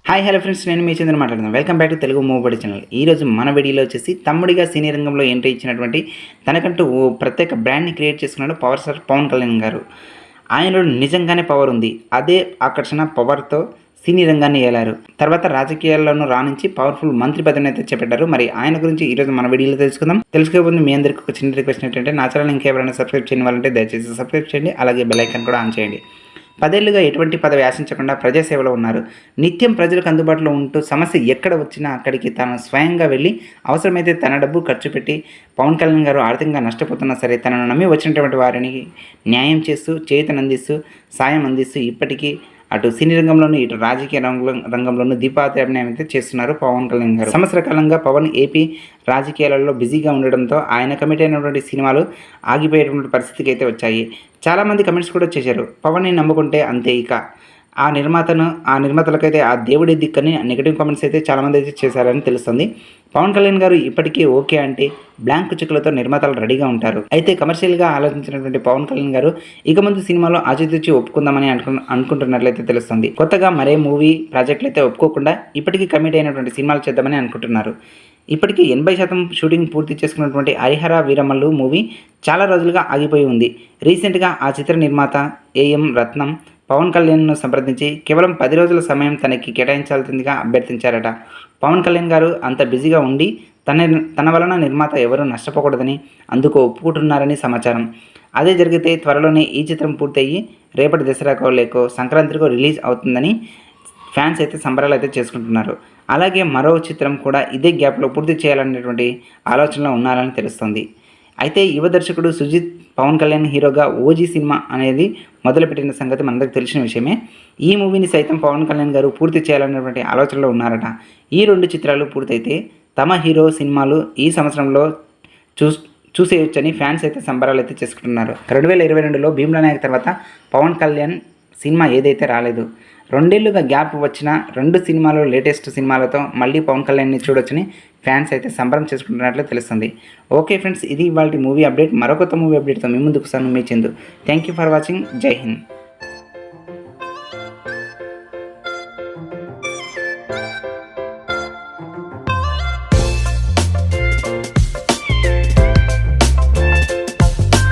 Hi hello friends, నేను మీ చంద్ర మాట్లాడుతున్నాను. Welcome back to Telugu movie channel. ఈరోజు మన వీడియోలో వచ్చేసి తమ్ముడిగా సినీ రంగంలో ఎంట్రీ ఇచ్చినటువంటి తనకంటూ ఓ ప్రత్యేక బ్రాండ్ని క్రియేట్ చేసుకున్నాడు పవర్ స్టార్ పవన్ కళ్యాణ్ గారు. ఆయనలో నిజంగానే పవర్ ఉంది. అదే ఆకర్షణ పవర్తో సినీ రంగాన్ని ఏలారు. తర్వాత రాజకీయాల్లోనూ రాణించి పవర్ఫుల్ మంత్రి పదవిని అయితే చేపట్టారు. మరి ఆయన గురించి ఈరోజు మన వీడియోలో తెలుసుకుందాం. తెలుసుకోబోతుంది మీ అందరికీ ఒక చిన్న రిక్వెస్ట్ ఏంటంటే, నా ఛానల్ ఇంకెవరైనా సబ్స్క్రైబ్ చేయని వాళ్ళంటే దయచేసి సబ్స్క్రైబ్ చేయండి. అలాగే బెల్ ఐకాన్ కూడా ఆన్ చేయండి. 10 ఏళ్లుగా ఎటువంటి పదవి ఆశించకుండా ప్రజాసేవలో ఉన్నారు. నిత్యం ప్రజలకు అందుబాటులో ఉంటూ సమస్య ఎక్కడ వచ్చినా అక్కడికి తాను స్వయంగా వెళ్ళి అవసరమైతే తన డబ్బు ఖర్చు పెట్టి పవన్ కళ్యాణ్ గారు ఆర్థికంగా నష్టపోతున్నా సరే తనను నమ్మి వచ్చినటువంటి వారిని న్యాయం చేస్తూ చేతనందిస్తూ సాయం అందిస్తూ ఇప్పటికీ అటు సినీ రంగంలోనూ ఇటు రాజకీయ రంగంలోనూ దీపాత్యాభినయం అయితే చేస్తున్నారు పవన్ కళ్యాణ్ గారు. సంవత్సర కాలంగా పవన్ ఏపీ రాజకీయాలలో బిజీగా ఉండడంతో ఆయన కమిట్ అయినటువంటి సినిమాలు ఆగిపోయేటువంటి పరిస్థితికి అయితే వచ్చాయి. చాలామంది కమెంట్స్ కూడా చేశారు, పవన్ని నమ్ముకుంటే అంతే, ఇక ఆ నిర్మాతలకైతే ఆ దేవుడి దిక్కని నెగిటివ్ కామెంట్స్ అయితే చాలామంది అయితే చేశారని తెలుస్తుంది. పవన్ కళ్యాణ్ గారు ఇప్పటికీ ఓకే అంటే బ్లాంక్ చెక్కులతో నిర్మాతలు రెడీగా ఉంటారు. అయితే కమర్షియల్గా ఆలోచించినటువంటి పవన్ కళ్యాణ్ గారు ఇక ముందు సినిమాలో ఆచితూచి ఒప్పుకుందామని అనుకుంటున్నట్లయితే తెలుస్తుంది. కొత్తగా మరే మూవీ ప్రాజెక్టులు అయితే ఒప్పుకోకుండా ఇప్పటికీ కమిట్ అయినటువంటి సినిమాలు చేద్దామని అనుకుంటున్నారు. ఇప్పటికీ 80% షూటింగ్ పూర్తి చేసుకున్నటువంటి హరిహర వీరమల్లు మూవీ చాలా రోజులుగా ఆగిపోయి ఉంది. రీసెంట్గా ఆ చిత్ర నిర్మాత ఏఎం రత్నం పవన్ కళ్యాణ్ను సంప్రదించి కేవలం 10 రోజుల సమయం తనకి కేటాయించాల్సిందిగా అభ్యర్థించారట. పవన్ కళ్యాణ్ గారు అంత బిజీగా ఉండి తన వలన నిర్మాత ఎవరూ నష్టపోకూడదని అందుకు ఒప్పుకుంటున్నారని సమాచారం. అదే జరిగితే త్వరలోనే ఈ చిత్రం పూర్తయ్యి రేపటి దసరాకో లేకో సంక్రాంతికో రిలీజ్ అవుతుందని ఫ్యాన్స్ అయితే సంబరాలు అయితే చేసుకుంటున్నారు. అలాగే మరో చిత్రం కూడా ఇదే గ్యాప్లో పూర్తి చేయాలనేటువంటి ఆలోచనలో ఉన్నారని తెలుస్తుంది. అయితే యువ దర్శకుడు సుజిత్ పవన్ కళ్యాణ్ హీరోగా ఓజీ సినిమా అనేది మొదలుపెట్టిన సంగతి మనందరికీ తెలిసిన విషయమే. ఈ మూవీని సైతం పవన్ కళ్యాణ్ గారు పూర్తి చేయాలనేటువంటి ఆలోచనలో ఉన్నారట. ఈ 2 చిత్రాలు పూర్తయితే తమ హీరో సినిమాలు ఈ సంవత్సరంలో చూసేయొచ్చని ఫ్యాన్స్ అయితే సంబరాలు అయితే చేసుకుంటున్నారు. 2022లో భీమ్లా నాయక్ తర్వాత పవన్ కళ్యాణ్ సినిమా ఏదైతే రాలేదు. 2 ఏళ్లుగా గ్యాప్ వచ్చిన 2 సినిమాలు లేటెస్ట్ సినిమాలతో మళ్ళీ పవన్ కళ్యాణ్ని చూడొచ్చని ఫ్యాన్స్ అయితే సంబరం చేసుకుంటున్నట్లు తెలుస్తుంది. ఓకే ఫ్రెండ్స్, ఇది ఇవాళ మూవీ అప్డేట్. మరొక మూవీ అప్డేట్తో మీ ముందుకు వస్తాను, మీ Chandu. Thank you for watching. Jai Hind.